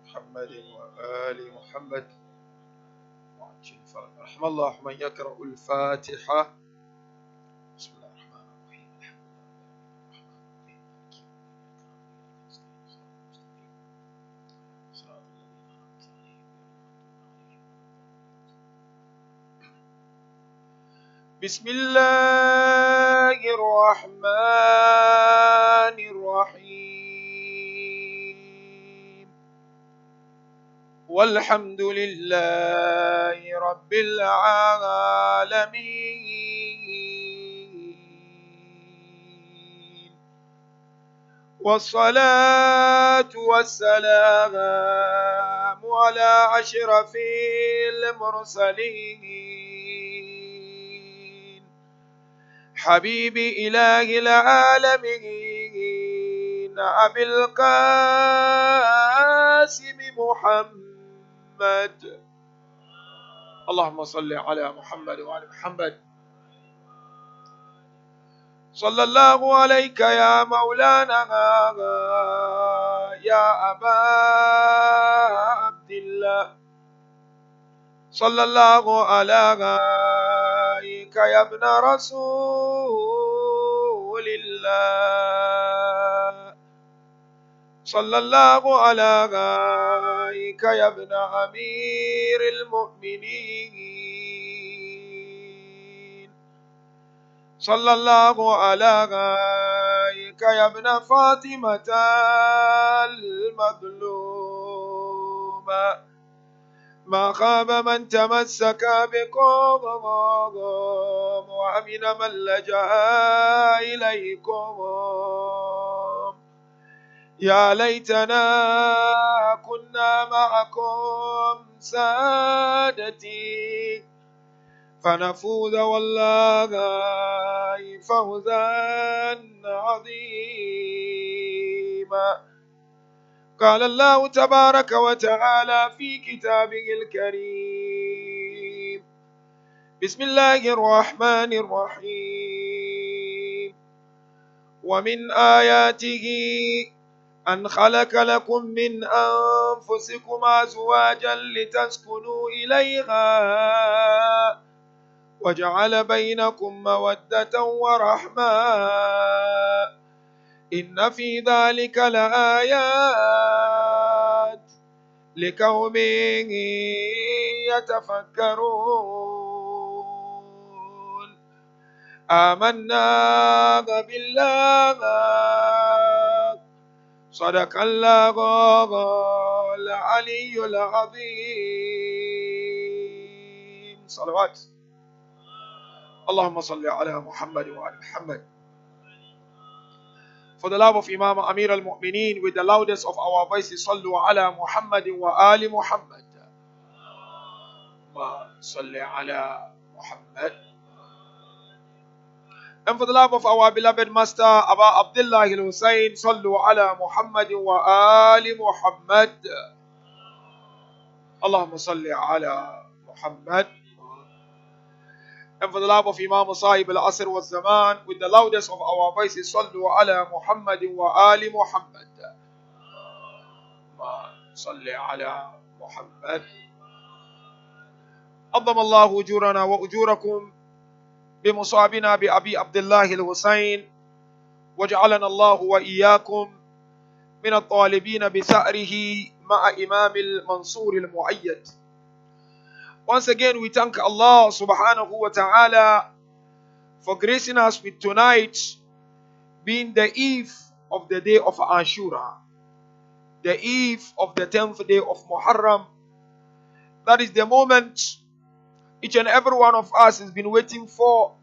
محمد وآل محمد وعجل فرج. رحم الله من يقرأ الفاتحة. بسم الله الرحمن الرحيم. بسم الله الرحمن الرحيم. والحمد لله رب العالمين، والصلاة والسلام على أشرف المرسلين، حبيب إله العالمين أبي القاسم محمد. اللهم صل على محمد وعلى محمد. صلى الله عليك يا مولانا يا أبا عبد الله. صلى الله عليك يا ابن رسول الله. صلى الله عليك يا ابن أمير المؤمنين. صلى الله عليك يا ابن فاطمة المظلومة. ما خاب من تمسك بكم وأمن من لجأ إليكم. يا ليتنا كنا معكم سادتي فنفوز والله فوزا عظيما. قال الله تبارك وتعالى في كتابه الكريم: بسم الله الرحمن الرحيم. ومن آياته أن خلق لكم من أنفسكم أزواجا لتسكنوا إليها وجعل بينكم مودة ورحمة إن في ذلك لآيات لقوم يتفكرون. آمنا بالله صدق الله العلي العظيم. صلوات. اللهم صل على محمد وعلى محمد. For the love of Imam Amir al-Mu'mineen, with the loudest of our voices, sallu ala Muhammad wa ali Muhammad. Salli ala Muhammad. And for the love of our beloved Master, Aba Abdullah al-Husayn, sallu ala Muhammad wa ali Muhammad. Allahumma salli ala Muhammad. And for the love of Imam Sahib al-Asr wa Zaman, with the loudest of our voices, sallu ala Muhammad wa ali Muhammad. Salli ala Muhammad. عظم الله أجورنا وأجوركم بمصابنا بأبي عبد الله الحسين، وجعلنا الله وإياكم من الطالبين بثأره مع إمام المنصور المؤيد. Once again, we thank Allah subhanahu wa ta'ala for gracing us with tonight being the eve of the day of Ashura, the eve of the 10th day of Muharram. That is the moment each and every one of us has been waiting for,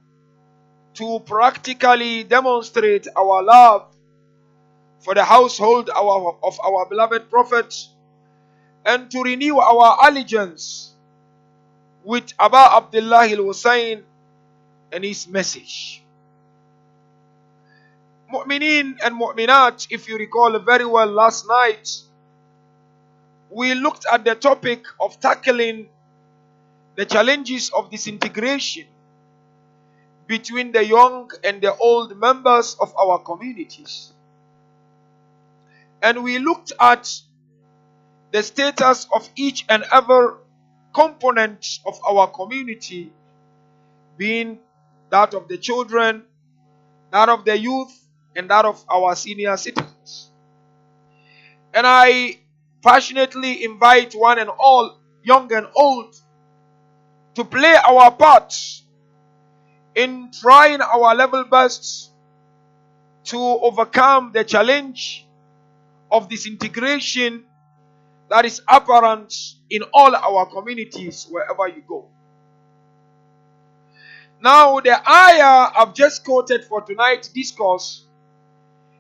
to practically demonstrate our love for the household of our beloved Prophet and to renew our allegiance with Aba Abdullah al-Husayn and his message. Mu'mineen and Mu'minat, if you recall very well, last night we looked at the topic of tackling the challenges of disintegration between the young and the old members of our communities. And we looked at the status of each and every component of our community, being that of the children, that of the youth, and that of our senior citizens. And I passionately invite one and all, young and old, to play our parts in trying our level best to overcome the challenge of disintegration that is apparent in all our communities wherever you go. Now, the ayah I've just quoted for tonight's discourse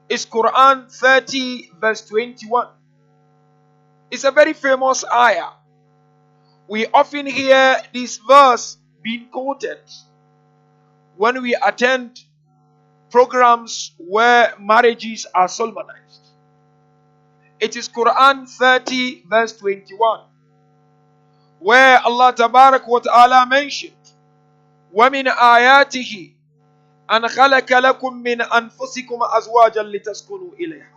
is Quran 30 verse 21. It's a very famous ayah. We often hear this verse being quoted when we attend programs where marriages are solemnized. It is Quran 30 verse 21, where Allah Tabarak wa Ta'ala mentioned, وَمِنْ آيَاتِهِ أَنْ خَلَقَ لَكُم مِّنْ أَنفُسِكُمْ أَزْوَاجًا لِتَسْكُنُوا إِلَيْهَا.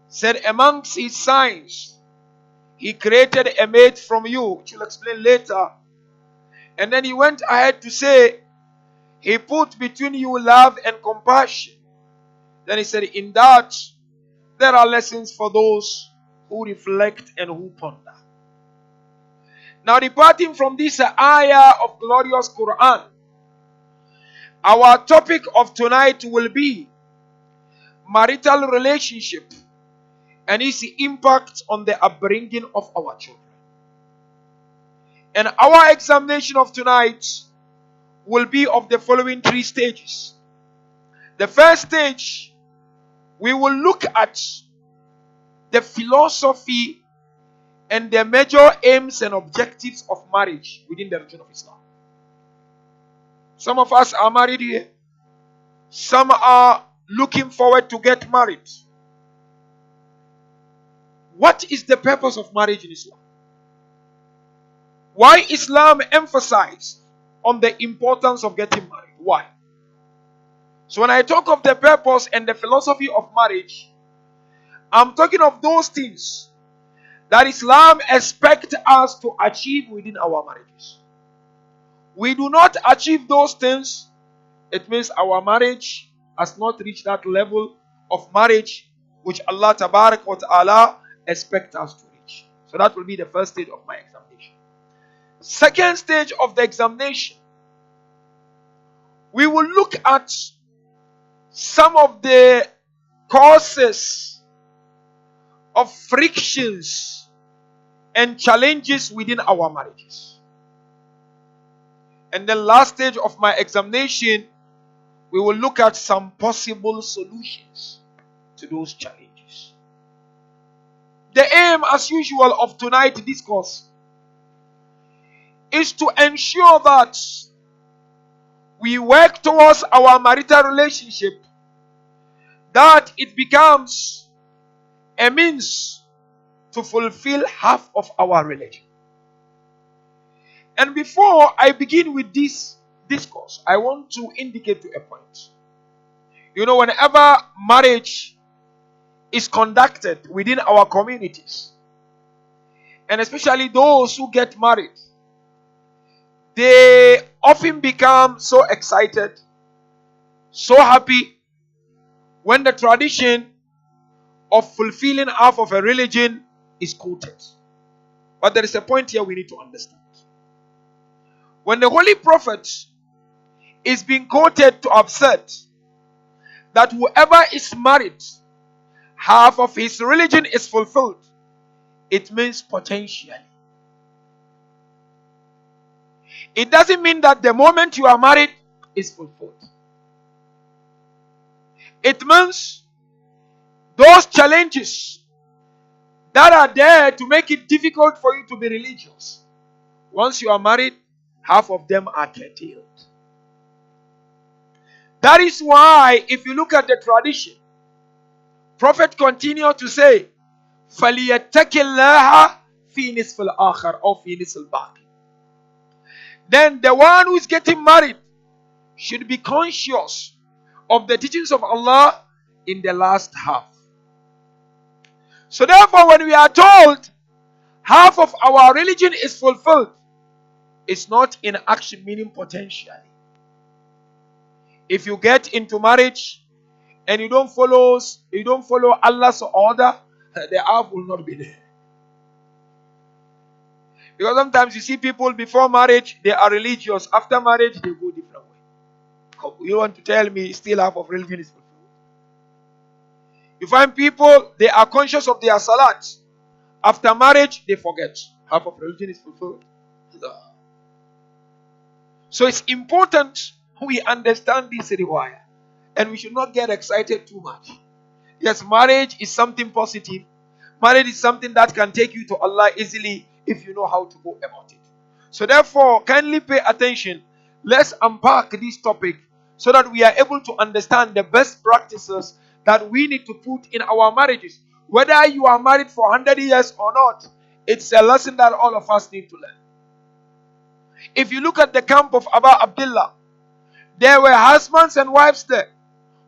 Said amongst his signs, he created a mate from you, which we'll explain later. And then he went ahead to say, he put between you love and compassion. Then he said, in that, there are lessons for those who reflect and who ponder. Now, departing from this ayah of glorious Quran, our topic of tonight will be marital relationship and its impact on the upbringing of our children. And our examination of tonight will be of the following three stages. The first stage, we will look at the philosophy and the major aims and objectives of marriage within the religion of Islam. Some of us are married here. Some are looking forward to get married. What is the purpose of marriage in Islam? Why Islam emphasizes on the importance of getting married? Why? So when I talk of the purpose and the philosophy of marriage, I'm talking of those things that Islam expects us to achieve within our marriages. We do not achieve those things, it means our marriage has not reached that level of marriage which Allah Tabarak wa Ta'ala expects us to reach. So that will be the first stage of my examination. Second stage of the examination, we will look at some of the causes of frictions and challenges within our marriages. And the last stage of my examination, we will look at some possible solutions to those challenges. The aim, as usual, of tonight's discourse is to ensure that we work towards our marital relationship, that it becomes a means to fulfill half of our religion. And before I begin with this discourse, I want to indicate to a point. You know, whenever marriage is conducted within our communities, and especially those who get married, they often become so excited, so happy when the tradition of fulfilling half of a religion is quoted. But there is a point here we need to understand. When the Holy Prophet is being quoted to have said that whoever is married, half of his religion is fulfilled, it means potentially. It doesn't mean that the moment you are married is fulfilled. It means those challenges that are there to make it difficult for you to be religious, once you are married, half of them are curtailed. That is why, if you look at the tradition, Prophet continued to say, فَلْيَتَّكِ اللَّهَ فِي نِصْفِ الْآخَرِ or فِي نِصْفِ الْبَاقِ. Then the one who is getting married should be conscious of the teachings of Allah in the last half. So therefore, when we are told Half of our religion is fulfilled. It's not in action, meaning potentially. If you get into marriage and you don't follow Allah's order, the half will not be there. Because sometimes you see people before marriage, they are religious. After marriage, they go different way. You want to tell me still half of religion is fulfilled? You find people, they are conscious of their salat. After marriage, they forget. Half of religion is fulfilled. So it's important we understand this riwayah. And we should not get excited too much. Yes, marriage is something positive. Marriage is something that can take you to Allah easily if you know how to go about it. So therefore, kindly pay attention. Let's unpack this topic so that we are able to understand the best practices that we need to put in our marriages. Whether you are married for 100 years or not, it's a lesson that all of us need to learn. If you look at the camp of Abu Abdullah, there were husbands and wives there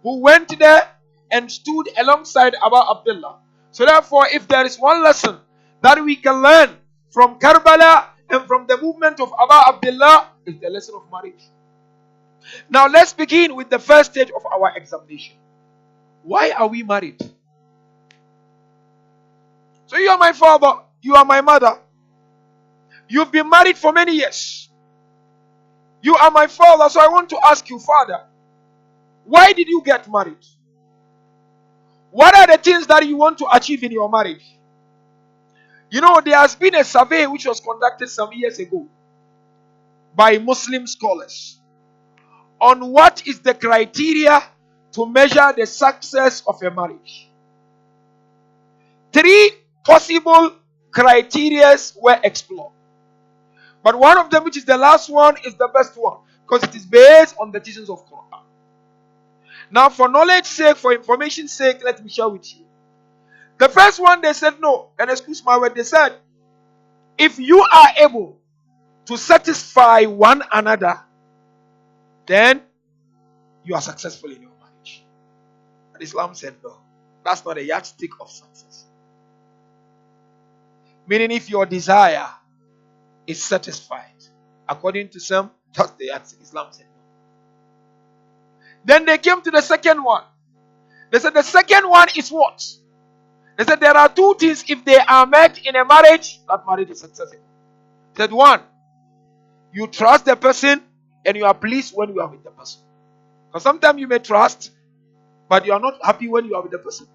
who went there and stood alongside Abu Abdullah. So therefore, if there is one lesson that we can learn from Karbala and from the movement of Abu Abdullah, is the lesson of marriage. Now let's begin with the first stage of our examination. Why are we married? So you are my father, you are my mother. You've been married for many years. You are my father, so I want to ask you, Father, why did you get married? What are the things that you want to achieve in your marriage? You know, there has been a survey which was conducted some years ago by Muslim scholars on what is the criteria to measure the success of a marriage. 3 possible criteria were explored. But one of them, which is the last one, is the best one because it is based on the teachings of Quran. Now, for knowledge sake, for information's sake, let me share with you. The first one, they said no. And excuse my word, they said, if you are able to satisfy one another, then you are successful in your marriage. And Islam said no. That's not a yardstick of success. Meaning if your desire is satisfied, according to some, that's the yardstick. Islam said no. Then they came to the second one. They said the second one is what? They said there are 2 things, if they are met in a marriage, that marriage is successful. They said 1, you trust the person and you are pleased when you are with the person. Because sometimes you may trust, but you are not happy when you are with the person.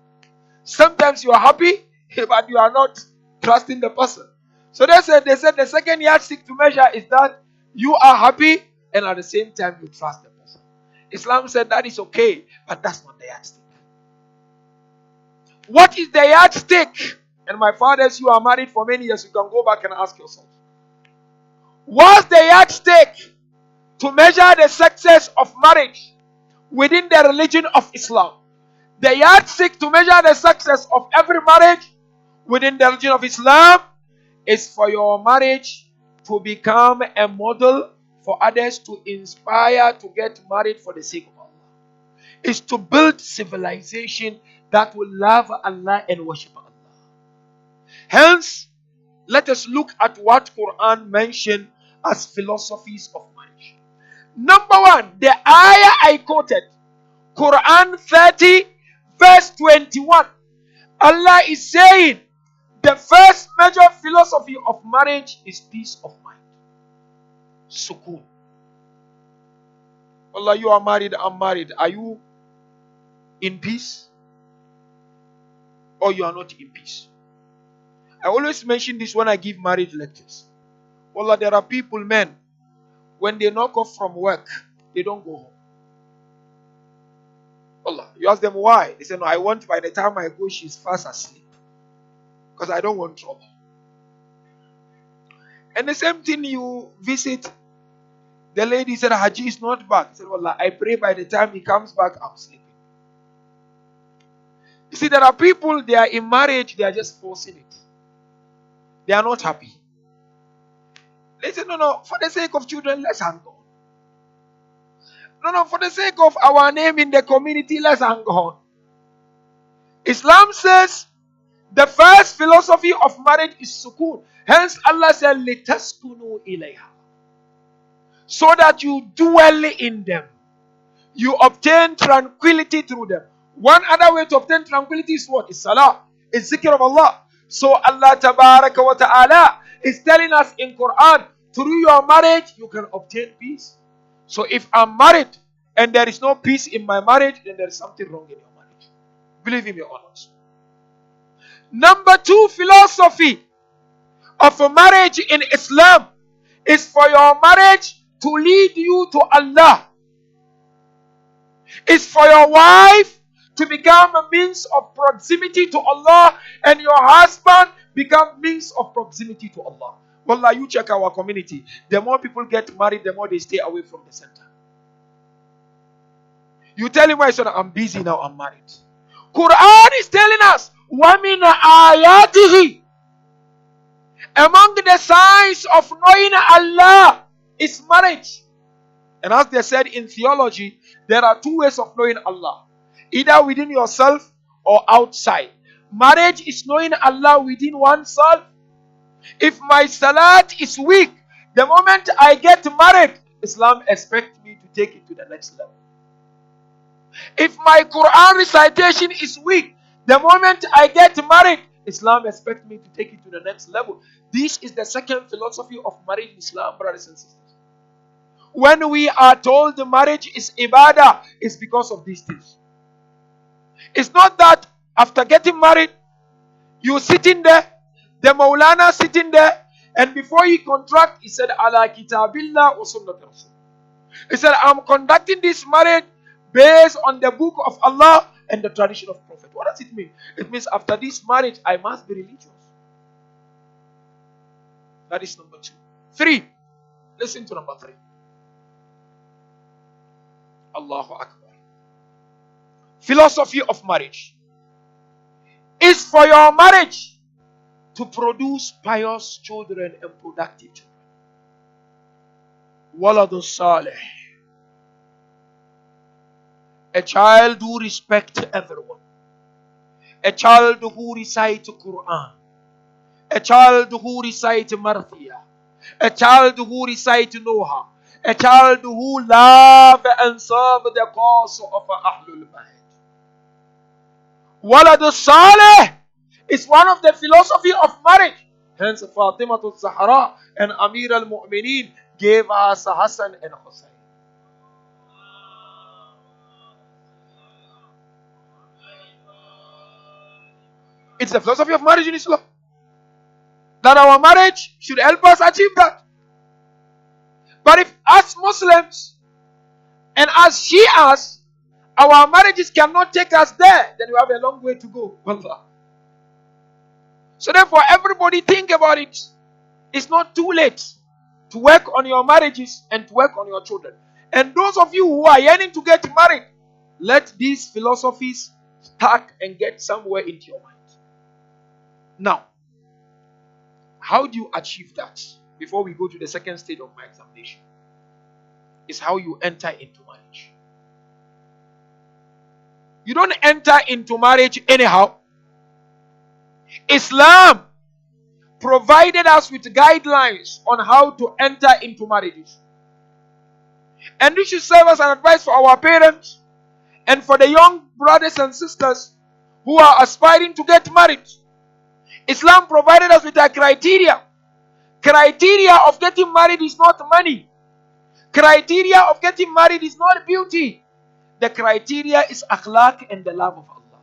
Sometimes you are happy, but you are not trusting the person. So they said the second yardstick to measure is that you are happy and at the same time you trust the person. Islam said that is okay, but that's not the yardstick. What is the yardstick? And my fathers, you are married for many years, you can go back and ask yourself. What's the yardstick to measure the success of marriage within the religion of Islam? The yardstick to measure the success of every marriage within the religion of Islam is for your marriage to become a model for others to inspire to get married for the sake of Allah. It's to build civilization that will love Allah and worship Allah. Hence, let us look at what Quran mentioned as philosophies of marriage. Number 1, the ayah I quoted, Quran 30 verse 21. Allah is saying, the first major philosophy of marriage is peace of mind. Sukoon. Allah, you are married, I'm married. Are you in peace? Or you are not in peace? I always mention this when I give marriage lectures. Allah, there are people, men, when they knock off from work, they don't go home. Allah, you ask them why? They say, no, I want by the time I go, she's fast asleep. Because I don't want trouble. And the same thing, you visit, the lady said, Haji is not back. He said, Allah, I pray by the time he comes back, I'm sleeping. You see, there are people, they are in marriage, they are just forcing it. They are not happy. They say, no, for the sake of children, let's hang on. No, for the sake of our name in the community, let's hang on. Islam says, The first philosophy of marriage is sukun. Hence Allah said, لِتَسْكُنُوا إِلَيْهَا. So that you dwell in them. You obtain tranquility through them. One other way to obtain tranquility is what? Is salah. Is zikr of Allah. So Allah tabaraka wa ta'ala is telling us in Quran, through your marriage, you can obtain peace. So if I'm married and there is no peace in my marriage, then there is something wrong in your marriage. Believe in your honors. Number 2 philosophy of a marriage in Islam is for your marriage to lead you to Allah. It's for your wife to become a means of proximity to Allah, and your husband become means of proximity to Allah. Wallah, you check our community. The more people get married, the more they stay away from the center. You tell him, my son, I'm busy now, I'm married. Quran is telling us, وَمِنَ آيَاتِهِ, among the signs of knowing Allah is marriage. And as they said in theology, there are 2 ways of knowing Allah. Either within yourself or outside. Marriage is knowing Allah within oneself. If my salat is weak, the moment I get married, Islam expects me to take it to the next level. If my Quran recitation is weak, the moment I get married, Islam expects me to take it to the next level. This is the second philosophy of marriage in Islam, brothers and sisters. When we are told the marriage is ibadah, it's because of these things. It's not that after getting married, you sitting there, the Maulana sitting there, and before he contract, he said, Ala kitabillah wa sunnat rasul. He said, I'm conducting this marriage based on the book of Allah and the tradition of Prophet. What does it mean? It means after this marriage, I must be religious. That is number 2. 3. Listen to number 3. Allahu Akbar. Philosophy of marriage is for your marriage to produce pious children and productive children. Waladun salih. A child who respects everyone. A child who recites Quran. A child who recites Marthiyah. A child who recites Noha. A child who love and serve the cause of Ahlul Bayt. Walad Saleh is one of the philosophy of marriage. Hence Fatima al-Zahra and Amir al-Mu'mineen gave us Hassan and Husayn. It's the philosophy of marriage in Islam. That our marriage should help us achieve that. But if as Muslims and as Shias, our marriages cannot take us there, then we have a long way to go. So therefore, everybody think about it. It's not too late to work on your marriages and to work on your children. And those of you who are yearning to get married, let these philosophies start and get somewhere into your mind. Now, how do you achieve that? Before we go to the second stage of my examination, is how you enter into marriage. You don't enter into marriage anyhow. Islam provided us with guidelines on how to enter into marriages. And this should serve as an advice for our parents and for the young brothers and sisters who are aspiring to get married. Islam provided us with a criteria. Criteria of getting married is not money. Criteria of getting married is not beauty. The criteria is akhlaq and the love of Allah.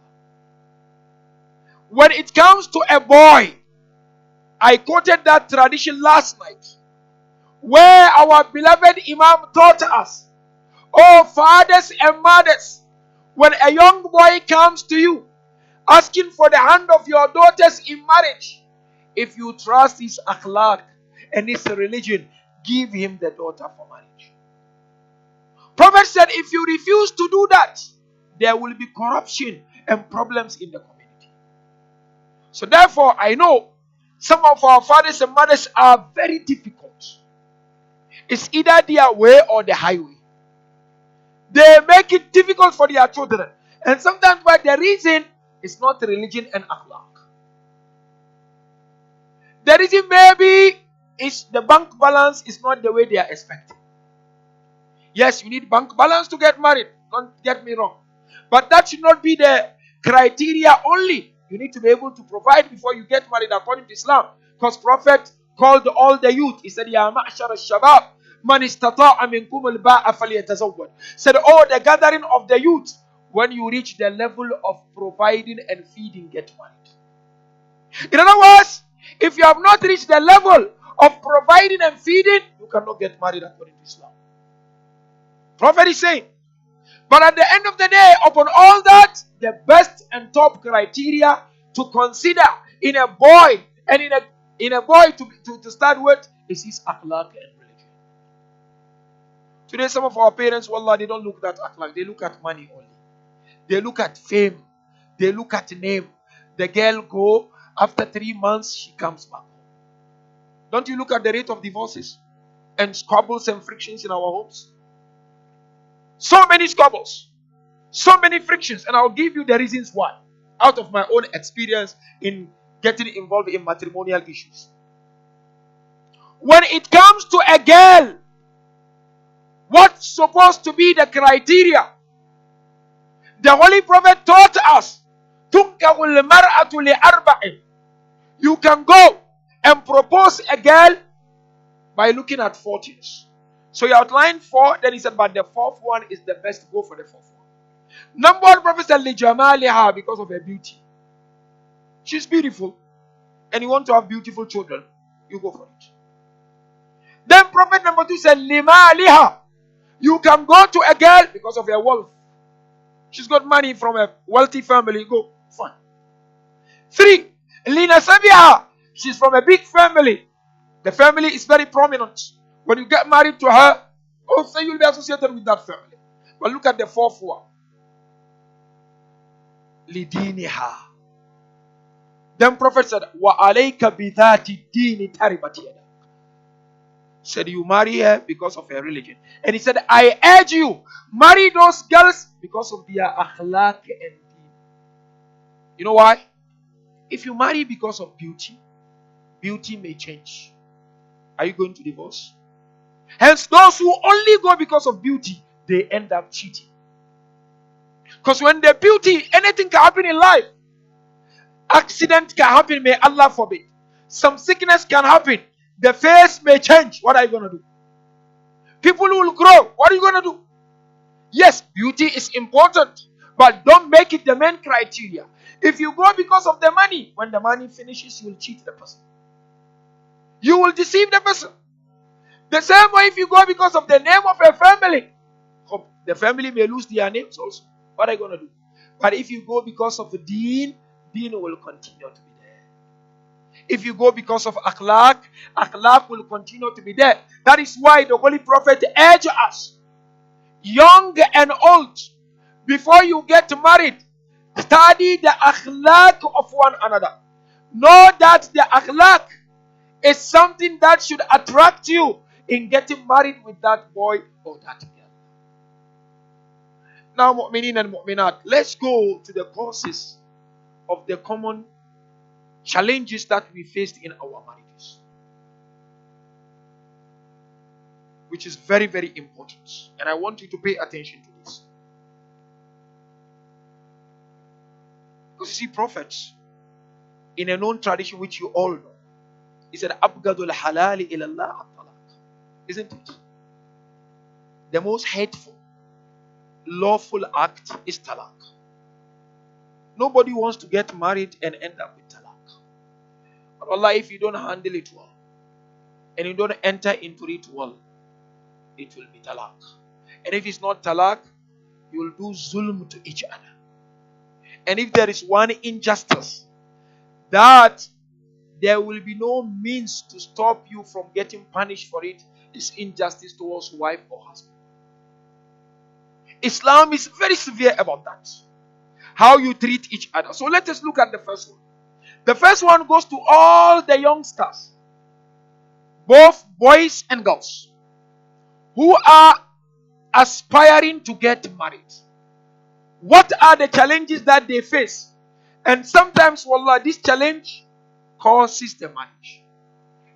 When it comes to a boy, I quoted that tradition last night, where our beloved Imam taught us, oh fathers and mothers, when a young boy comes to you, asking for the hand of your daughters in marriage, if you trust his akhlaq and his religion, give him the daughter for marriage. Prophet said, if you refuse to do that, there will be corruption and problems in the community. So therefore, I know some of our fathers and mothers are very difficult. It's either their way or the highway. They make it difficult for their children. And sometimes by the reason is not religion and akhlaq. The reason maybe is the bank balance is not the way they are expecting. Yes, you need bank balance to get married. Don't get me wrong. But that should not be the criteria only. You need to be able to provide before you get married according to Islam. Because Prophet called all the youth. He said, Ya ma'ashar al-shabab, man istata'a minkum al-ba'a falyatazawwad. Said, oh, the gathering of the youth. When you reach the level of providing and feeding, get married. In other words, if you have not reached the level of providing and feeding, you cannot get married according to Islam. Prophet is saying, but at the end of the day, upon all that, the best and top criteria to consider in a boy and in a boy to start with is his akhlaq and religion. Today, some of our parents, wallah, they don't look at akhlaq. They look at money only. They look at fame. They look at name. The girl go, after 3 months, she comes back. Don't you look at the rate of divorces and squabbles and frictions in our homes? So many squabbles, so many frictions, and I'll give you the reasons why, out of my own experience in getting involved in matrimonial issues. When it comes to a girl, what's supposed to be the criteria? The Holy Prophet taught us, you can go and propose a girl by looking at 4 things. So he outlined 4, then he said, but the 4th one is the best. Go for the 4th one. Number 1, Prophet said, لِجَمَالِهَا, because of her beauty. She's beautiful. And you want to have beautiful children, you go for it. Then Prophet number 2 said, لِمَالِهَا, you can go to a girl because of her wealth. She's got money from a wealthy family, go, fine. 3, لِنَسَبِهَا, she's from a big family. The family is very prominent. When you get married to her, also you'll be associated with that family. But look at the 4th one. لِدِينِهَا. Then Prophet said, وَعَلَيْكَ بِذَاتِ الدِّينِ تَرِبَتْ يَدَكَ. Said you marry her because of her religion. And he said, I urge you, marry those girls because of their akhlaq and deen. You know why? If you marry because of beauty, beauty may change. Are you going to divorce? Hence, those who only go because of beauty, they end up cheating. Because when the beauty, anything can happen in life. Accident can happen, may Allah forbid. Some sickness can happen. The face may change. What are you going to do? People will grow. What are you going to do? Yes, beauty is important, but don't make it the main criteria. If you go because of the money, when the money finishes, you will cheat the person. You will deceive the person. The same way if you go because of the name of a family, the family may lose their names also. What are you going to do? But if you go because of the deen, deen will continue to be there. If you go because of akhlaq, akhlaq will continue to be there. That is why the Holy Prophet urged us, young and old, before you get married, study the akhlaq of one another. Know that the akhlaq is something that should attract you in getting married with that boy or that girl. Now, mu'minin and mu'minat, let's go to the causes of the common challenges that we faced in our marriages, which is very, very important. And I want you to pay attention to this. Because you see, prophets, in a known tradition which you all know, he said, Abgadul halali ilallah at-talaq. Isn't it? The most hateful, lawful act is talaq. Nobody wants to get married and end up with talaq. But Allah, if you don't handle it well, and you don't enter into it well, it will be talaq. And if it's not talaq, you will do zulm to each other. And if there is one injustice, that there will be no means to stop you from getting punished for it, is injustice towards wife or husband. Islam is very severe about that. How you treat each other. So let us look at the first one. The first one goes to all the youngsters, both boys and girls, who are aspiring to get married. What are the challenges that they face? And sometimes, wallah, this challenge causes the marriage.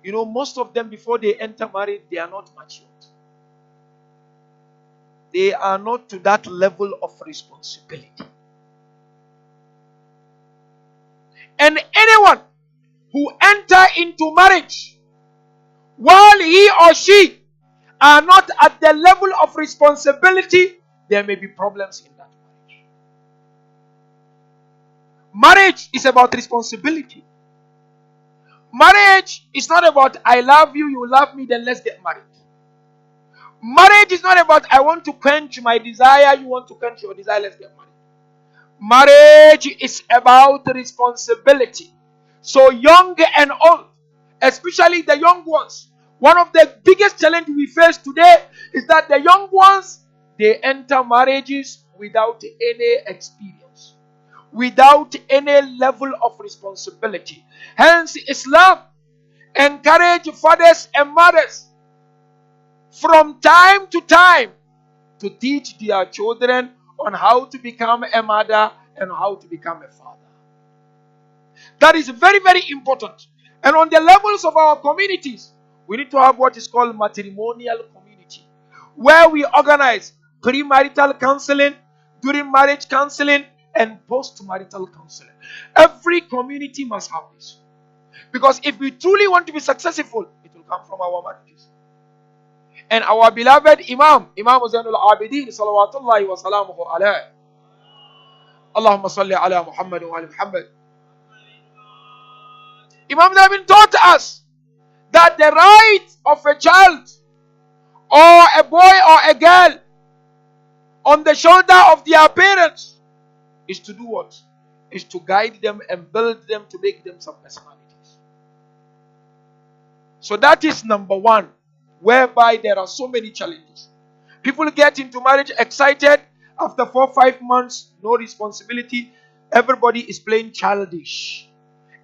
Most of them before they enter marriage, they are not matured. They are not to that level of responsibility. And anyone who enter into marriage while he or she are not at the level of responsibility, there may be problems in that marriage. Marriage is about responsibility. Marriage is not about I love you, you love me, then let's get married. Marriage is not about I want to quench my desire, you want to quench your desire, let's get married. Marriage is about responsibility. So young and old, especially the young ones, one of the biggest challenges we face today is that the young ones, they enter marriages without any experience, without any level of responsibility. Hence, Islam encourages fathers and mothers from time to time to teach their children on how to become a mother and how to become a father. That is very, very important. And on the levels of our communities, we need to have what is called matrimonial community, where we organize premarital counseling, during marriage counseling, and post-marital counseling. Every community must have this. Because if we truly want to be successful, it will come from our marriages. And our beloved Imam Husayn al-Abidin, salawatullahi wa salamuhu alayhi. Allahumma salli ala Muhammad wa ala Muhammad. Imam Nabin taught us that the right of a child or a boy or a girl on the shoulder of their parents is to do what? Is to guide them and build them to make them some personalities. So that is number one, whereby there are so many challenges. People get into marriage excited. After 4-5 months, no responsibility. Everybody is playing childish.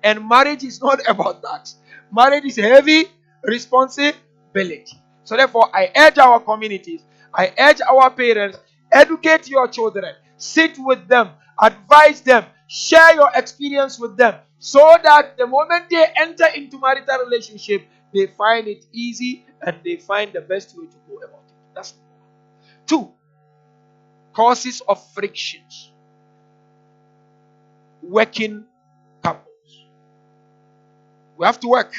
And marriage is not about that. Marriage is heavy responsibility. So therefore, I urge our communities, I urge our parents, educate your children, sit with them, advise them, share your experience with them, so that the moment they enter into marital relationship, they find it easy and they find the best way to go about it. That's number one. 2, causes of frictions. Working couples. We have to work.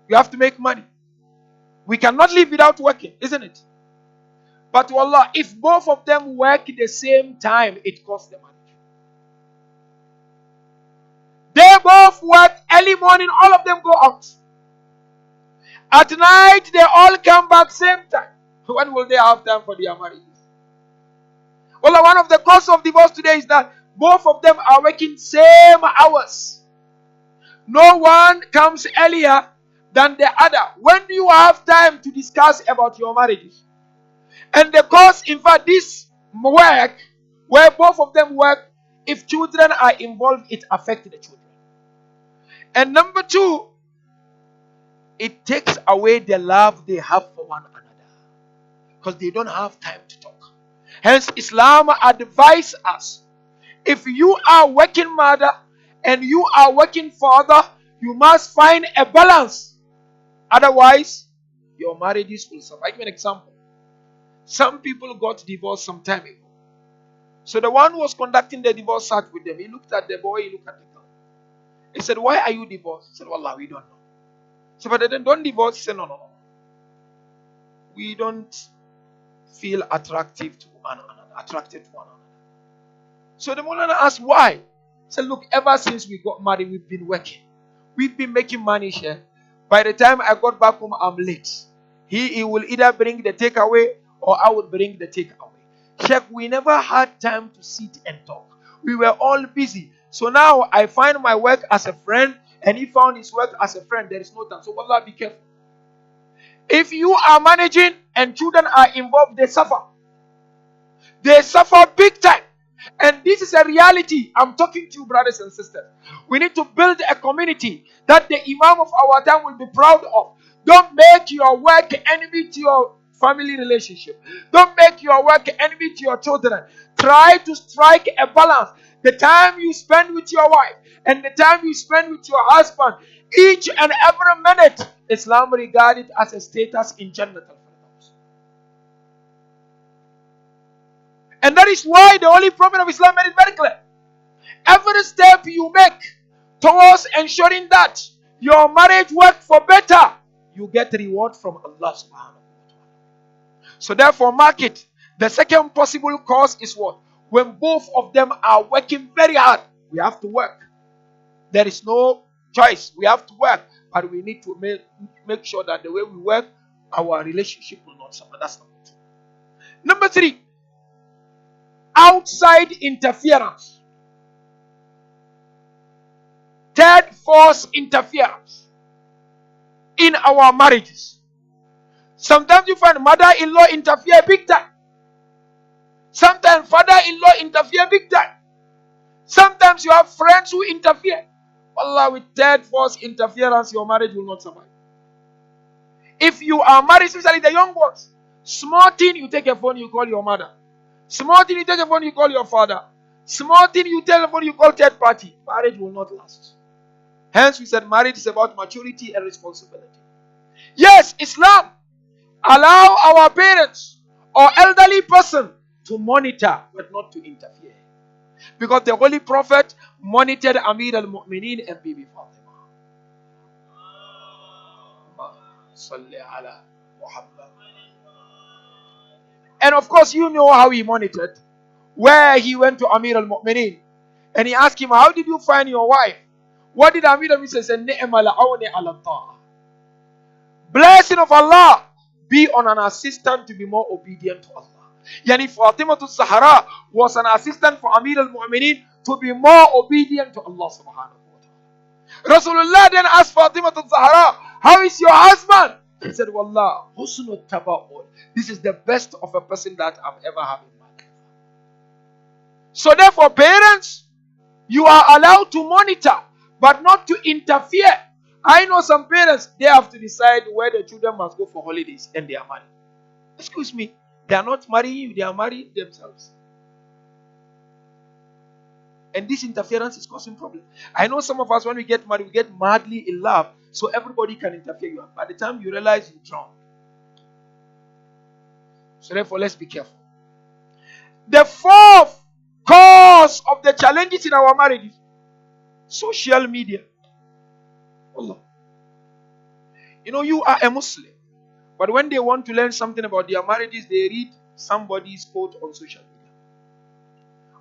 We have to make money. We cannot live without working, isn't it? But wallah, if both of them work at the same time, it costs the money. They both work early morning, all of them go out. At night, they all come back same time. When will they have time for their marriages? Well, one of the causes of divorce today is that both of them are working same hours. No one comes earlier than the other. When do you have time to discuss about your marriages? And the cause, in fact, this work, where both of them work, if children are involved, it affects the children. And number 2, it takes away the love they have for one another. Because they don't have time to talk. Hence, Islam advises us, if you are working mother and you are working father, you must find a balance. Otherwise, your marriages will suffer. I'll give you an example. Some people got divorced some time ago. So the one who was conducting the divorce sat with them. He looked at the boy, he looked at the girl. He said, why are you divorced? He said, wallah, we don't know. So, but then don't divorce. He said, no. We don't feel attracted to one another. So the Mulana asked, why? He said, look, ever since we got married, we've been working. We've been making money here. By the time I got back home, I'm late. He will either bring the takeaway or I would bring the takeaway. Sheikh, we never had time to sit and talk. We were all busy. So now I find my work as a friend and he found his work as a friend. There is no time. So wallah, be careful. If you are managing and children are involved, they suffer. They suffer big time. And this is a reality. I'm talking to you, brothers and sisters. We need to build a community that the Imam of our time will be proud of. Don't make your work enemy to your family relationship. Don't make your work enemy to your children. Try to strike a balance. the time you spend with your wife and the time you spend with your husband, each and every minute, Islam regards it as a status in Jannah al-Firdaus. And that is why the Holy Prophet of Islam made it very clear. Every step you make towards ensuring that your marriage works for better, you get reward from Allah subhanahu wa ta'ala. So therefore, mark it. The second possible cause is what? When both of them are working very hard, we have to work. There is no choice. We have to work. But we need to make sure that the way we work, our relationship will not suffer. That's number 2. Number 3, outside interference. Third force interference in our marriages. Sometimes you find mother-in-law interfere big time. Sometimes father-in-law interfere big time. Sometimes you have friends who interfere. Allah, with third force interference, your marriage will not survive. If you are married, especially the young ones, small thing, you take a phone, you call your mother. Small thing, you take a phone, you call your father. Small thing, you telephone, you call third party. Marriage will not last. Hence, we said marriage is about maturity and responsibility. Yes, Islam allow our parents or elderly person to monitor, but not to interfere. Because the Holy Prophet monitored Amir al-Mu'mineen and Bibi Fatima. Salli ala Muhammad. And of course, you know how he monitored. Where he went to Amir al-Mu'mineen and he asked him, how did you find your wife? What did Amir al-Mu'mineen say? Ni'ma la'awni ala ta'a. Blessing of Allah be on an assistant to be more obedient to Allah. Yani Fatima to Zahra was an assistant for Amir al-Mu'mineen to be more obedient to Allah subhanahu wa ta'ala. Rasulullah then asked Fatima to Zahra, how is your husband? He said, Wallah, husnul taba'ul. This is the best of a person that I've ever had in my life. So therefore, parents, you are allowed to monitor, but not to interfere. I know some parents, they have to decide where the children must go for holidays and they are married. Excuse me, they are not marrying you, they are marrying themselves. And this interference is causing problems. I know some of us, when we get married, we get madly in love, so everybody can interfere. By the time you realize, you drown. So therefore, let's be careful. The fourth cause of the challenges in our marriages, social media. Allah. You know, you are a Muslim, but when they want to learn something about their marriages, they read somebody's quote on social media,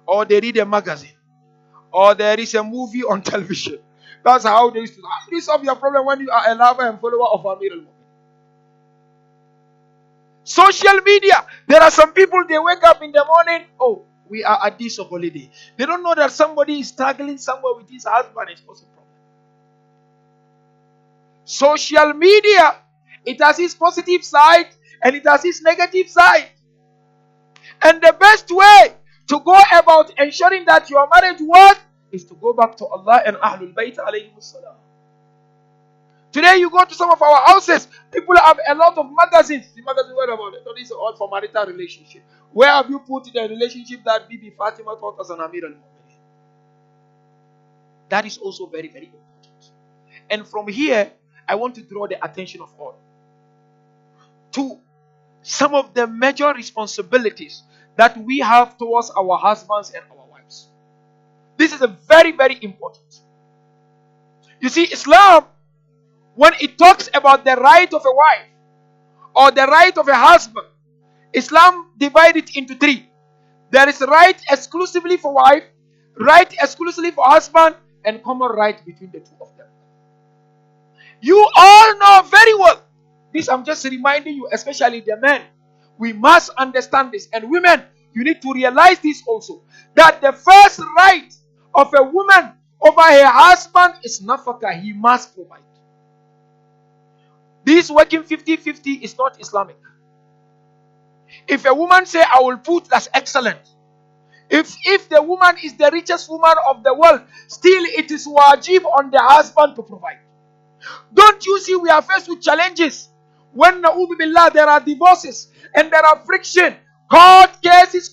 or they read a magazine, or there is a movie on television. That's how they used to. How do you solve your problem when you are a lover and follower of Amir al-Mu'mineen? Social media. There are some people, they wake up in the morning, oh, we are at this holiday. They don't know that somebody is struggling somewhere with his husband. It's also a problem. Social media, it has its positive side and it has its negative side. And the best way to go about ensuring that your marriage works is to go back to Allah and Ahlul Bayt alayhimus salam. Today you go to some of our houses, people have a lot of magazines. The magazine, what about it? These are all for marital relationship. Where have you put the relationship that Bibi Fatima taught us on Amir al-Mu'mineen? That is also very, very important. And from here, I want to draw the attention of all to some of the major responsibilities that we have towards our husbands and our wives. This is a very, very important. You see, Islam, when it talks about the right of a wife or the right of a husband, Islam divides it into 3. There is right exclusively for wife, right exclusively for husband, and common right between the two of them. You all know very well. This I'm just reminding you, especially the men. We must understand this. And women, you need to realize this also. That the first right of a woman over her husband is nafaka. He must provide. This working 50-50 is not Islamic. If a woman say, I will put, that's excellent. If the woman is the richest woman of the world, still it is wajib on the husband to provide. Don't you see we are faced with challenges? When na'udhu billah, there are divorces and there are friction, court cases.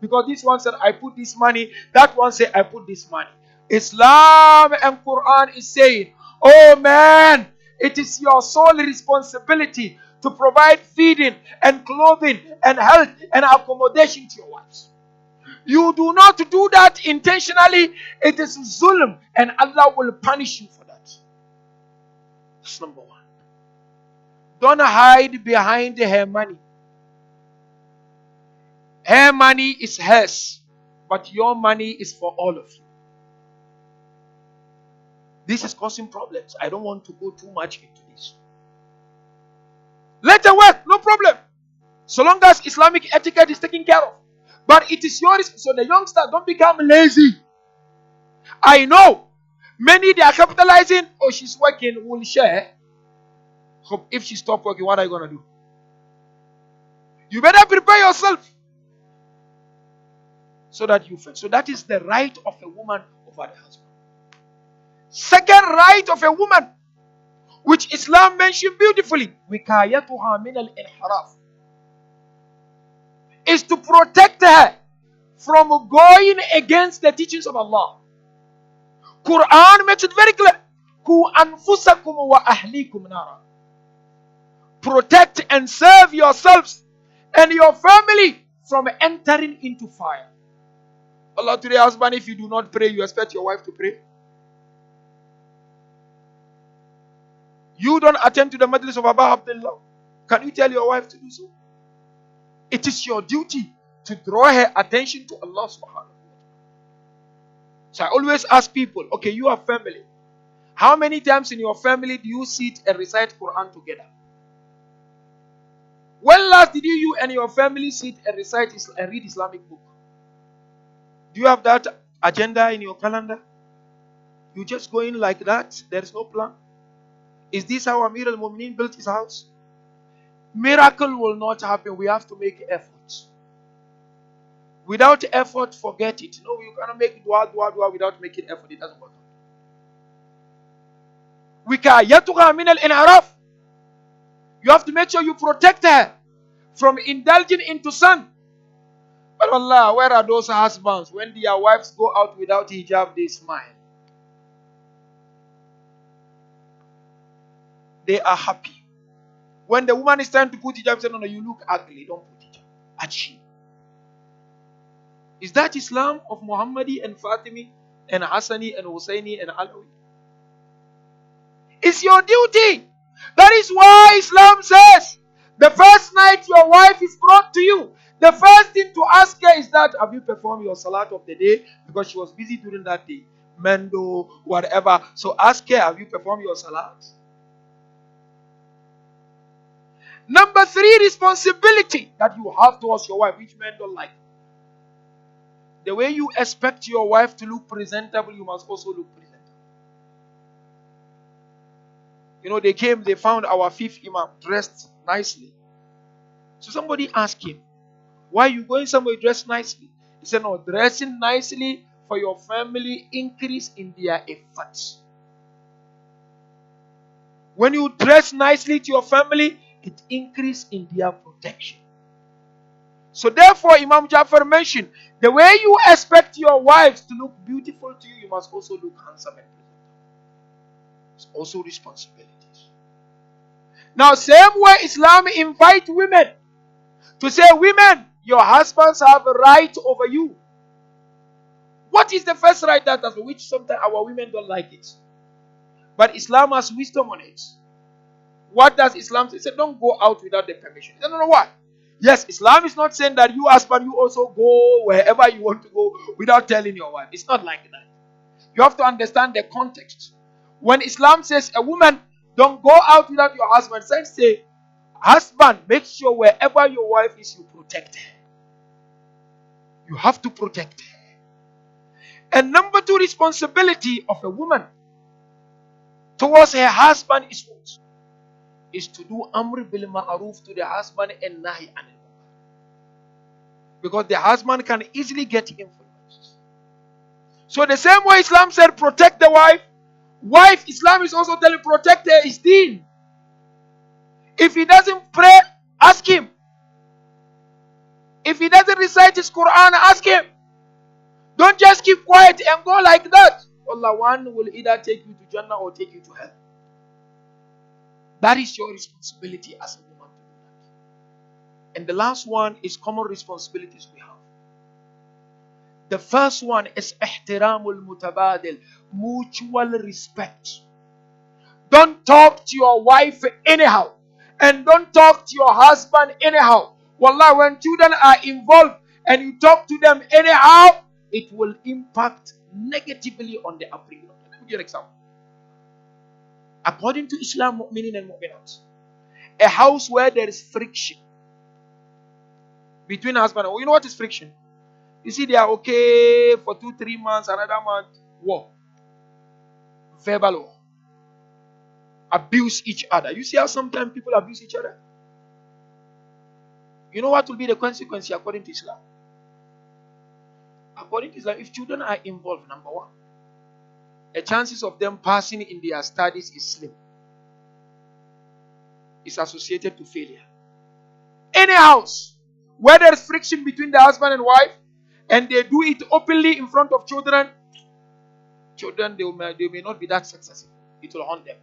Because this one said, I put this money. That one said, I put this money. Islam and Quran is saying, oh man, it is your sole responsibility to provide feeding and clothing and health and accommodation to your wives. You do not do that intentionally, it is zulm, and Allah will punish you for that. That's number one. Don't hide behind her money. Her money is hers, but your money is for all of you. This is causing problems. I don't want to go too much into this. Let her work, no problem. So long as Islamic etiquette is taken care of. But it is yours. So the youngsters don't become lazy. I know many, they are capitalizing. Oh, she's working, we'll share. Hope if she stops working, what are you going to do? You better prepare yourself so that you fail. So that is the right of a woman over the husband. Second right of a woman, which Islam mentioned beautifully, wikayatuha min al-inharaf, is to protect her from going against the teachings of Allah. Quran makes it very clear. Ku anfusakum wa ahlikum nara. Protect and serve yourselves and your family from entering into fire. Allah today, husband, if you do not pray, you expect your wife to pray? You don't attend to the majlis of Abba Abdullah. Can you tell your wife to do so? It is your duty to draw her attention to Allah subhanahu wa ta'ala. So I always ask people, okay, you have family. How many times in your family do you sit and recite Quran together? When last did you and your family sit and recite and read Islamic book? Do you have that agenda in your calendar? You just go in like that? There is no plan? Is this how Amir al-Mu'mineen built his house? Miracle will not happen. We have to make efforts. Without effort, forget it. No, you cannot make dua without making effort. It doesn't work. You have to make sure you protect her from indulging into sin. But Allah, where are those husbands? When their wives go out without hijab, they smile. They are happy. When the woman is trying to put hijab, say, no, you look ugly. Don't put hijab. Achi. Is that Islam of Muhammadi and Fatimi and Hassani and Husayni and Alawi? It's your duty. That is why Islam says, the first night your wife is brought to you, the first thing to ask her is that, have you performed your salat of the day? Because she was busy during that day. Mendo, whatever. So ask her, have you performed your salat? Number 3 responsibility that you have towards your wife, which men don't like. The way you expect your wife to look presentable, you must also look presentable. You know, they found our 5th Imam dressed nicely. So somebody asked him, why are you going somewhere dressed nicely? He said, no, dressing nicely for your family increase in their efforts. When you dress nicely to your family, it increase in their protection. So therefore, Imam Jafar mentioned, the way you expect your wives to look beautiful to you, you must also look handsome and presentable. It's also responsibilities. Now, same way Islam invite women to say, women, your husbands have a right over you. What is the first right that has, which sometimes our women don't like it? But Islam has wisdom on it. What does Islam say? He said, don't go out without the permission. He said, no, what? Yes, Islam is not saying that you husband, you also go wherever you want to go without telling your wife. It's not like that. You have to understand the context. When Islam says a woman, don't go out without your husband, say, husband, make sure wherever your wife is, you protect her. You have to protect her. And number 2 responsibility of a woman towards her husband is what? Is to do amr bil ma'ruf to the husband and nahi anil munkar. Because the husband can easily get influenced. So the same way Islam said protect the wife, Islam is also telling protect her is deen. If he doesn't pray, ask him. If he doesn't recite his Quran, ask him. Don't just keep quiet and go like that. Allah, one will either take you to Jannah or take you to hell. That is your responsibility as a woman to do that. And the last one is common responsibilities we have. The first one is ihtiramul mutabadil, mutual respect. Don't talk to your wife anyhow. And don't talk to your husband anyhow. Wallah, when children are involved and you talk to them anyhow, it will impact negatively on the upbringing. Let me give you an example. According to Islam, mu'minin and mu'minat, a house where there is friction between husband and wife. You know what is friction? You see, they are okay for 2-3 months, another month, war. Verbal war. Abuse each other. You see how sometimes people abuse each other? You know what will be the consequence according to Islam? According to Islam, if children are involved, number one, the chances of them passing in their studies is slim. It's associated to failure. Any house where there is friction between the husband and wife, and they do it openly in front of children, they may not be that successful. It will haunt them.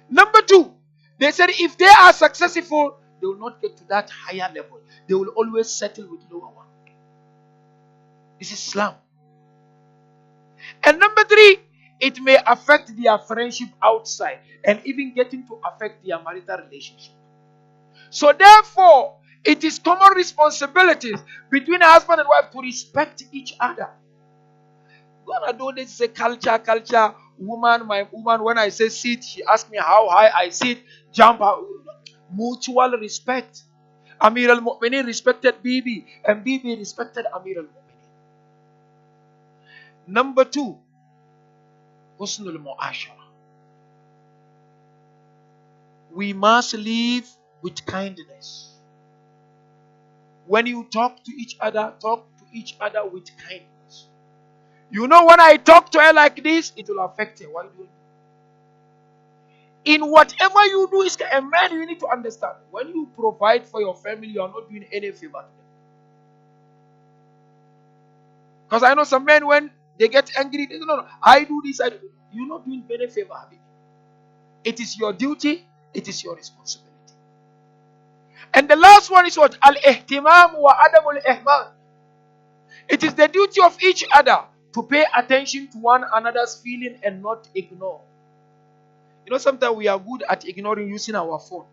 Number two, they said if they are successful, they will not get to that higher level. They will always settle with lower one. This is Islam. And number three, it may affect their friendship outside and even getting to affect their marital relationship. So therefore, it is common responsibilities between husband and wife to respect each other. Gonna do this is a culture. My woman, when I say sit, she asks me how high I sit, jump out. Mutual respect. Amir al-Mu'minin respected Bibi, and Bibi respected Amir al-Mu'minin. Number two, husnul mu'ashara. We must live with kindness. When you talk to each other with kindness. You know, when I talk to her like this, it will affect her. Why do you? In whatever you do, a man, you need to understand. When you provide for your family, you are not doing any favor to them. Because I know some men, when they get angry, they say, no, I do this, I do. You're not doing any favor, Habib. It is your duty, it is your responsibility. And the last one is what? Al-ihtimam wa adamul ihmal. It is the duty of each other to pay attention to one another's feeling and not ignore. You know, sometimes we are good at ignoring using our phone.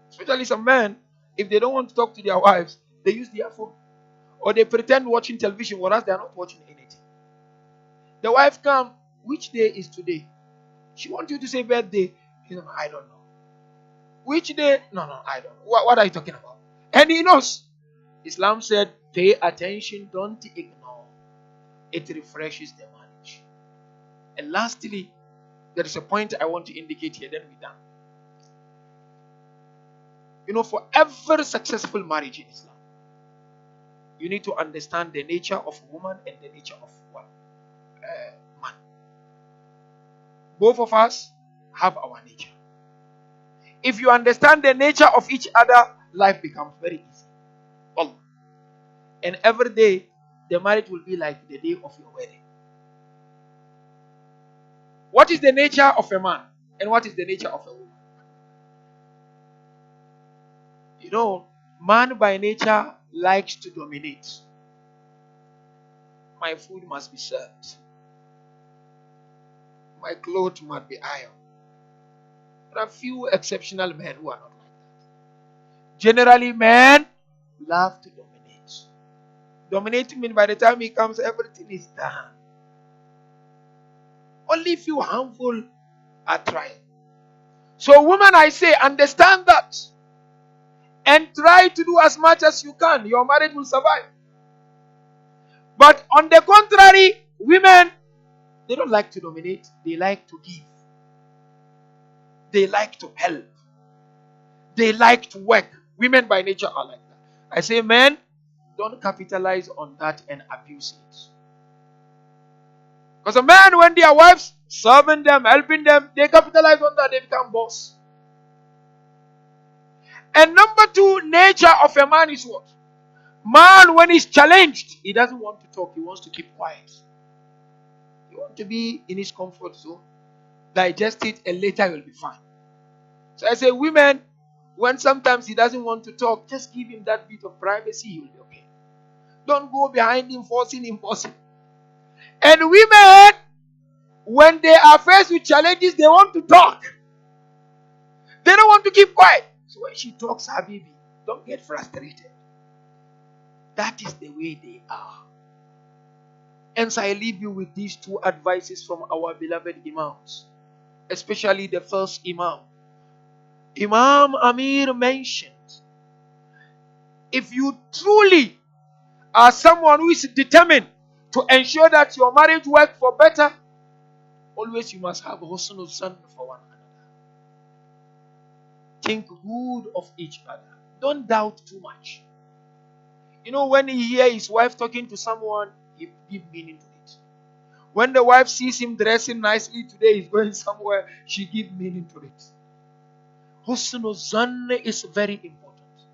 Especially some men, if they don't want to talk to their wives, they use their phone. Or they pretend watching television, whereas they are not watching anything. The wife comes, which day is today? She wants you to say birthday. You know, I don't know. Which day? No, I don't know. What are you talking about? And he knows. Islam said, pay attention, don't ignore. It refreshes the marriage. And lastly, there is a point I want to indicate here, then we're done. You know, for every successful marriage in Islam, you need to understand the nature of woman and the nature of one man. Both of us have our nature. If you understand the nature of each other, life becomes very easy. Allah. And every day, the marriage will be like the day of your wedding. What is the nature of a man? And what is the nature of a woman? You know, man by nature likes to dominate. My food must be served. My clothes must be ironed. There are few exceptional men who are not like that. Generally, men love to dominate. Dominating means by the time he comes, everything is done. Only few handful are trying. So, woman, I say, understand that. And try to do as much as you can. Your marriage will survive. But on the contrary, women, they don't like to dominate. They like to give. They like to help. They like to work. Women by nature are like that. I say, men, don't capitalize on that and abuse it. Because a man, when their wives serving them, helping them, they capitalize on that, they become boss. And number two, nature of a man is what? Man, when he's challenged, he doesn't want to talk. He wants to keep quiet. He wants to be in his comfort zone. Digest it and later he'll be fine. So I say, women, when sometimes he doesn't want to talk, just give him that bit of privacy, he will be okay. Don't go behind him, forcing him. And women, when they are faced with challenges, they want to talk. They don't want to keep quiet. So when she talks, Habibi, don't get frustrated. That is the way they are. And so I leave you with these two advices from our beloved Imams, especially the first Imam. Imam Amir mentioned, if you truly are someone who is determined to ensure that your marriage works for better, always you must have husnul zan for one another. Think good of each other. Don't doubt too much. You know, when he hears his wife talking to someone, he gives meaning to it. When the wife sees him dressing nicely today, he's going somewhere, she gives meaning to it. Husnul zan is very important.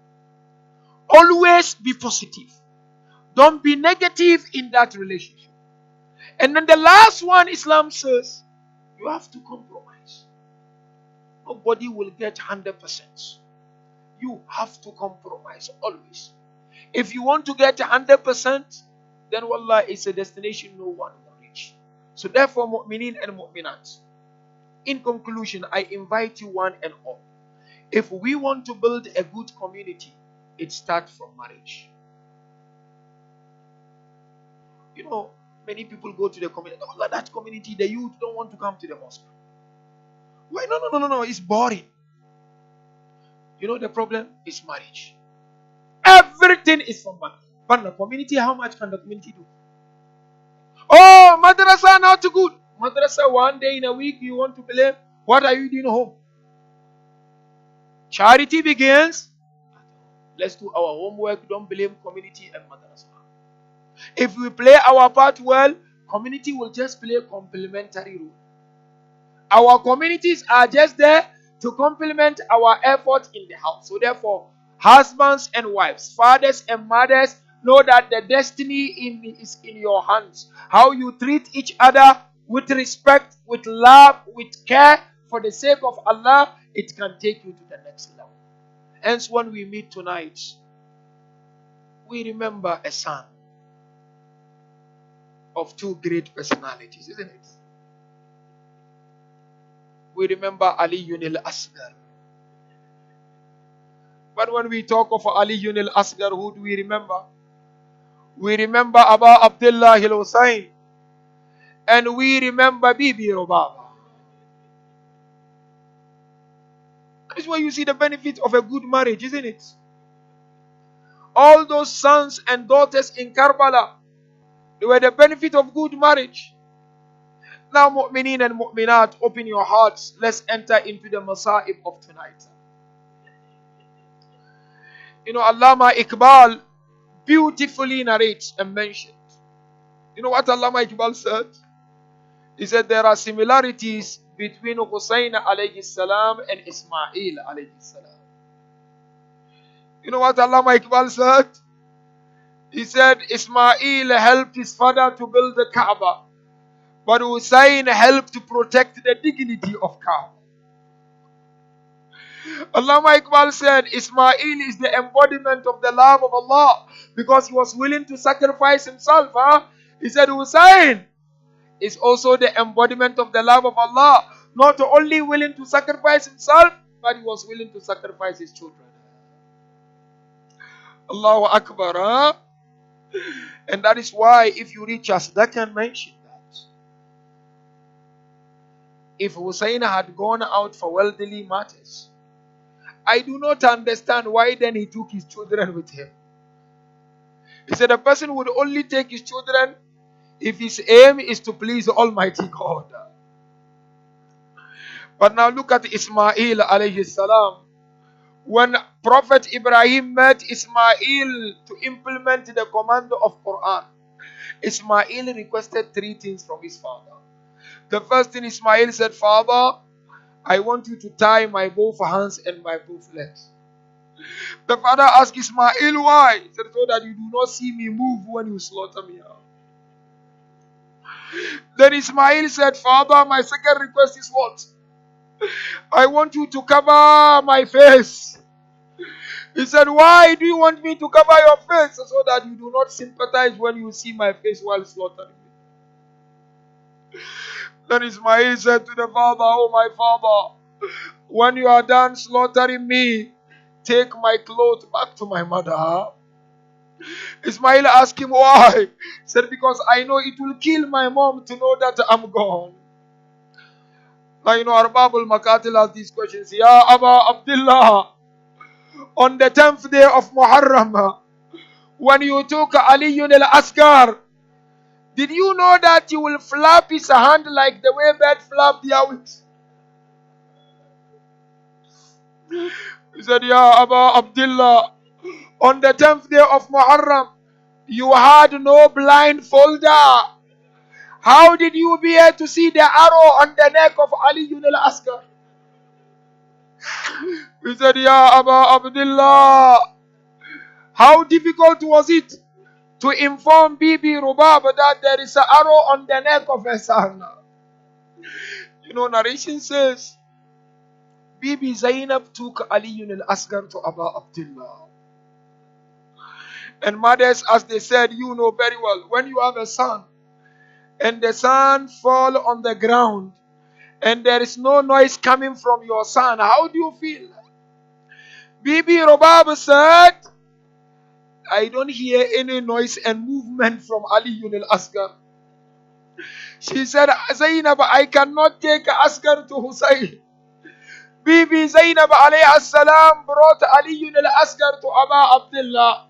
Always be positive. Don't be negative in that relationship. And then the last one, Islam says, you have to compromise. Nobody will get 100%. You have to compromise always. If you want to get 100%, then wallah, it's a destination no one will reach. So therefore, mu'minin and mu'minat, in conclusion, I invite you one and all. If we want to build a good community, it starts from marriage. You know, many people go to the community. Oh, that community, the youth don't want to come to the mosque. Why? No. It's boring. You know the problem is marriage. Everything is from marriage. But the community, how much can the community do? Oh, madrasa not too good. Madrasa one day in a week you want to blame. What are you doing at home? Charity begins. Let's do our homework. Don't blame community and madrasa. If we play our part well, community will just play a complementary role. Our communities are just there to complement our effort in the house. So therefore, husbands and wives, fathers and mothers, know that the destiny is in your hands. How you treat each other with respect, with love, with care, for the sake of Allah, it can take you to the next level. Hence, when we meet tonight, we remember a son of two great personalities, isn't it? We remember Ali al-Asghar. But when we talk of Ali al-Asghar, who do we remember? We remember Abu Abdullah al-Husayn. And we remember Bibi Rubaba. That's why you see the benefit of a good marriage, isn't it? All those sons and daughters in Karbala, they were the benefit of good marriage. Now, mu'mineen and mu'minat, open your hearts. Let's enter into the masa'ib of tonight. You know, Allama Iqbal beautifully narrates and mentions. You know what Allama Iqbal said? He said there are similarities between Husayn alayhi salam and Ismail alayhi salam. You know what Allama Iqbal said? He said Ismail helped his father to build the Kaaba, but Husayn helped to protect the dignity of Kaaba. Allama Iqbal said Ismail is the embodiment of the love of Allah because he was willing to sacrifice himself. He said Husayn is also the embodiment of the love of Allah, not only willing to sacrifice himself, but he was willing to sacrifice his children. Allahu Akbar. And that is why if you reach us, that can mention that. If Husayn had gone out for worldly matters, I do not understand why then he took his children with him. He said a person would only take his children if his aim is to please Almighty God. But now look at Ismail alayhi salam. When Prophet Ibrahim met Ismail to implement the command of Quran, Ismail requested three things from his father. The first thing Ismail said, Father, I want you to tie my both hands and my both legs. The father asked Ismail, why? He said, so that you do not see me move when you slaughter me. Then Ismail said, Father, my second request is what? I want you to cover my face. He said, why do you want me to cover your face? So that you do not sympathize when you see my face while slaughtering me. Then Ismail said to the father, oh my father, when you are done slaughtering me, take my clothes back to my mother. Ismail asked him why. He said, because I know it will kill my mom to know that I'm gone. Now our Bible Makatil has these questions. Ya Aba Abdullah, on the 10th day of Muharram, when you took Ali al-Asghar, did you know that you will flap his hand like the way bird flap their wings? He said, Ya Aba Abdullah, on the 10th day of Muharram, you had no blindfolder. How did you be able to see the arrow on the neck of Ali al-Asghar? He said, Ya Aba Abdullah, how difficult was it to inform Bibi Rubab that there is an arrow on the neck of her son? Narration says, Bibi Zainab took Ali al-Asghar to Aba Abdullah. And mothers, as they said, you know very well, when you have a son, and the son fall on the ground, and there is no noise coming from your son, how do you feel? Bibi Rubab said, I don't hear any noise and movement from Ali al-Asghar. She said, Zainab, I cannot take Asghar to Husayn. Bibi Zainab alayhi salam brought Ali al-Asghar to Aba Abdullah.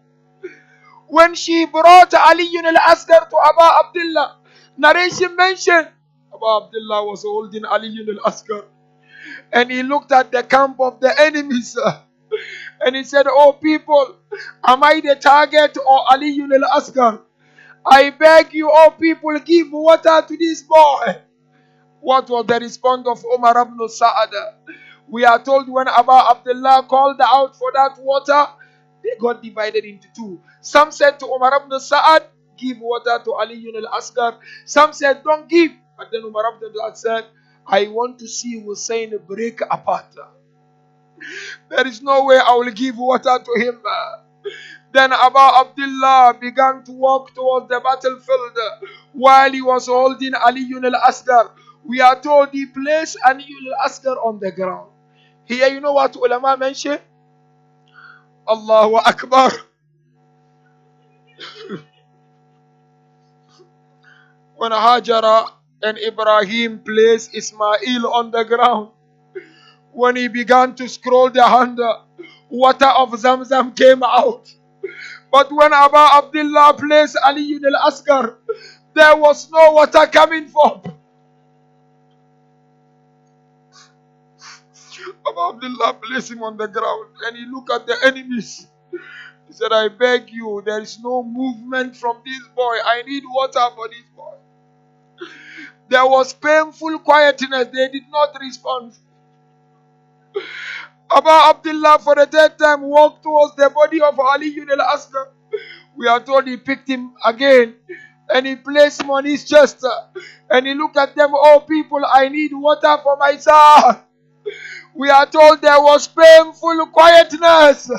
When she brought Ali al-Asghar to Aba Abdullah, narration mentioned Aba Abdullah was holding Ali al-Asghar, and he looked at the camp of the enemies, and he said, oh people, am I the target or Ali al-Asghar? I beg you, oh people, give water to this boy. What was the response of Umar ibn Sa'ad? We are told when Aba Abdullah called out for that water, they got divided into two. Some said to Umar ibn Sa'ad, give water to Ali al-Asghar. Some said, don't give. But then Umar ibn Sa'ad said, I want to see Husayn break apart. There is no way I will give water to him. Then Aba Abdullah began to walk towards the battlefield while he was holding Ali al-Asghar. We are told he placed Ali al-Asghar on the ground. Here, you know what ulama mention? Allahu Akbar. When Hajara and Ibrahim placed Ismail on the ground, when he began to scroll the hand, water of Zamzam came out. But when Aba Abdullah placed Ali al-Asghar, there was no water coming forth. Aba Abdullah placed him on the ground, and he looked at the enemies. He said, I beg you, there is no movement from this boy. I need water for this boy. There was painful quietness. They did not respond. Aba Abdullah for the third time walked towards the body of Ali al-Asghar. We are told he picked him again and he placed him on his chest. And he looked at them, oh people, I need water for my son. We are told there was painful quietness.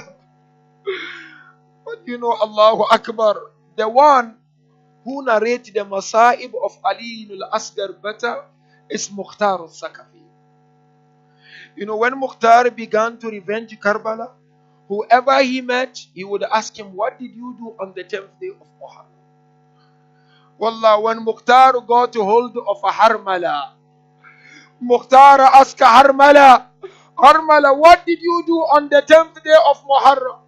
But Allahu Akbar, the one who narrated the Masa'ib of Ali al-Asghar better is Mukhtar al-Sakafi. When Mukhtar began to revenge Karbala, whoever he met, he would ask him, what did you do on the 10th day of Muharram? Wallah, when Mukhtar got hold of a Harmala, Mukhtar asked Harmala, what did you do on the 10th day of Muharram?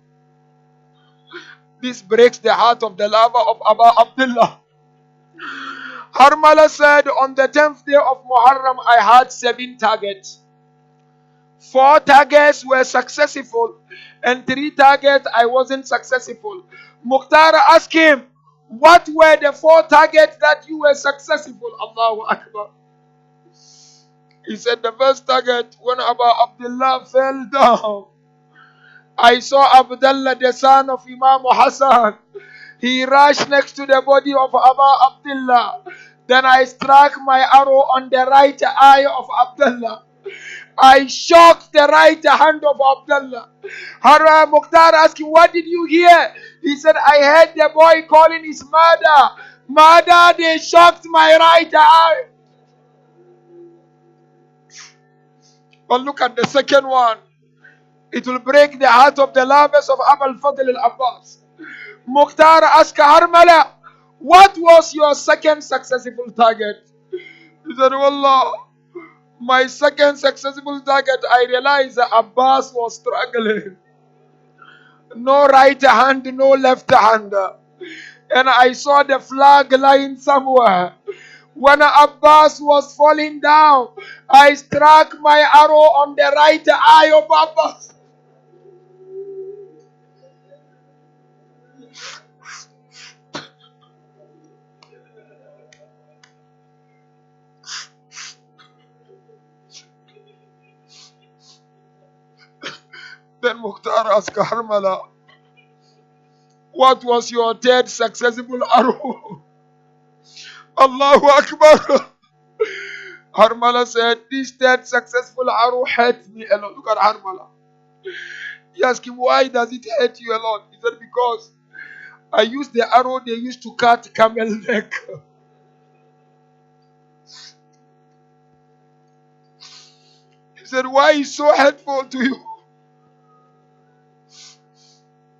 This breaks the heart of the lover of Aba Abdullah. Harmala said, on the 10th day of Muharram, I had 7 targets. 4 targets were successful, and 3 targets I wasn't successful. Mukhtar asked him, what were the 4 targets that you were successful? Allahu Akbar. He said the first target, when Aba Abdullah fell down, I saw Abdullah, the son of Imam Hassan. He rushed next to the body of Abu Abdullah. Then I struck my arrow on the right eye of Abdullah. I shocked the right hand of Abdullah. Hara Mukhtar asked him, what did you hear? He said, I heard the boy calling his mother. Mother, they shocked my right eye. But look at the second one. It will break the heart of the lovers of Abul Fadl al-Abbas. Mukhtar asked Harmala, what was your second successful target? He said, Wallah, my second successful target, I realized that Abbas was struggling. No right hand, no left hand. And I saw the flag lying somewhere. When Abbas was falling down, I struck my arrow on the right eye of Abbas. Then Mukhtar asked Harmala, what was your third successful arrow? Allahu Akbar. Harmala said, this third successful arrow hurt me a lot. Look at Harmala. He asked him, why does it hurt you a lot? He said, because I used the arrow they used to cut camel neck. He said, why is so hurtful to you?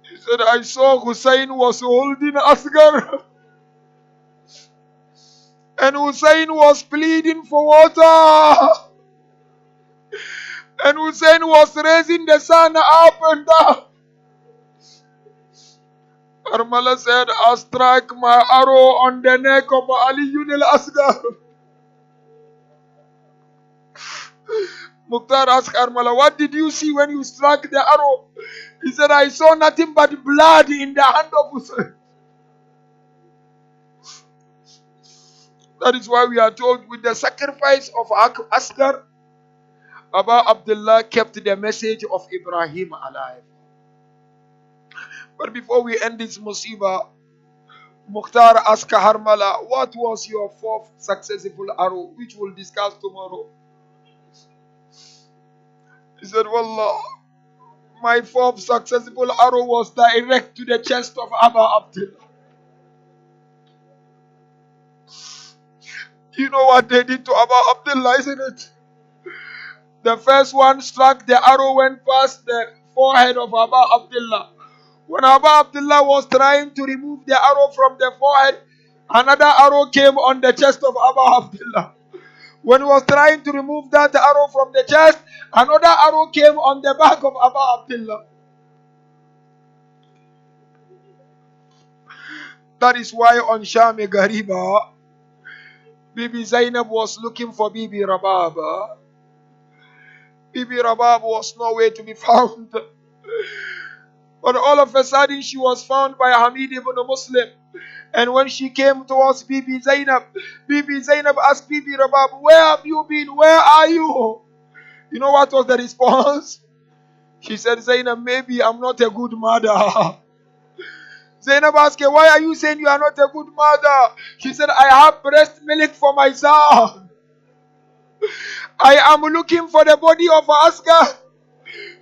He said, I saw Husayn was holding Asghar. And Husayn was pleading for water. And Husayn was raising the sun up and down. Harmala said, I struck my arrow on the neck of Ali al-Asghar. Mukhtar asked Harmala, what did you see when you struck the arrow? He said, I saw nothing but blood in the hand of Husayn. That is why we are told with the sacrifice of Asghar, Abu Abdullah kept the message of Ibrahim alive. But before we end this musibah, Mukhtar asked Harmala, what was your fourth successful arrow, which we'll discuss tomorrow? He said, Wallah, my fourth successful arrow was direct to the chest of Abu Abdullah. You know what they did to Abu Abdullah, isn't it? The first one struck, the arrow went past the forehead of Abu Abdullah. When Abu Abdullah was trying to remove the arrow from the forehead, another arrow came on the chest of Abu Abdullah. When he was trying to remove that arrow from the chest, another arrow came on the back of Abu Abdullah. That is why on Shami Gariba, Bibi Zainab was looking for Bibi Rabab. Bibi Rabab was nowhere to be found. But all of a sudden she was found by Hamid ibn Muslim. And when she came towards Bibi Zainab asked Bibi Rabab, where have you been? Where are you? You know what was the response? She said, Zainab, maybe I'm not a good mother. Zainab asked her, why are you saying you are not a good mother? She said, I have breast milk for my son. I am looking for the body of Asghar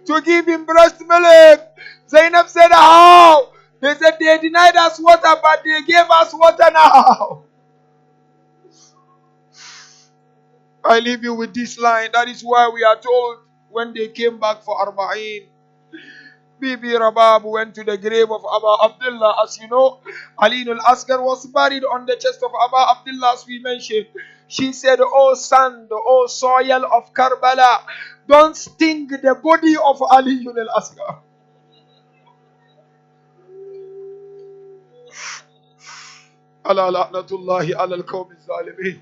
to give him breast milk. Zainab said, how? They said they denied us water, but they gave us water now. I leave you with this line. That is why we are told when they came back for Arba'in, Bibi Rabab went to the grave of Abu Abdullah. As you know, Ali al-Asghar was buried on the chest of Abu Abdullah, as we mentioned. She said, oh sand, oh soil of Karbala, don't sting the body of Ali al-Asghar. Ala la'natullahi ala al-qawmi al-zalimin.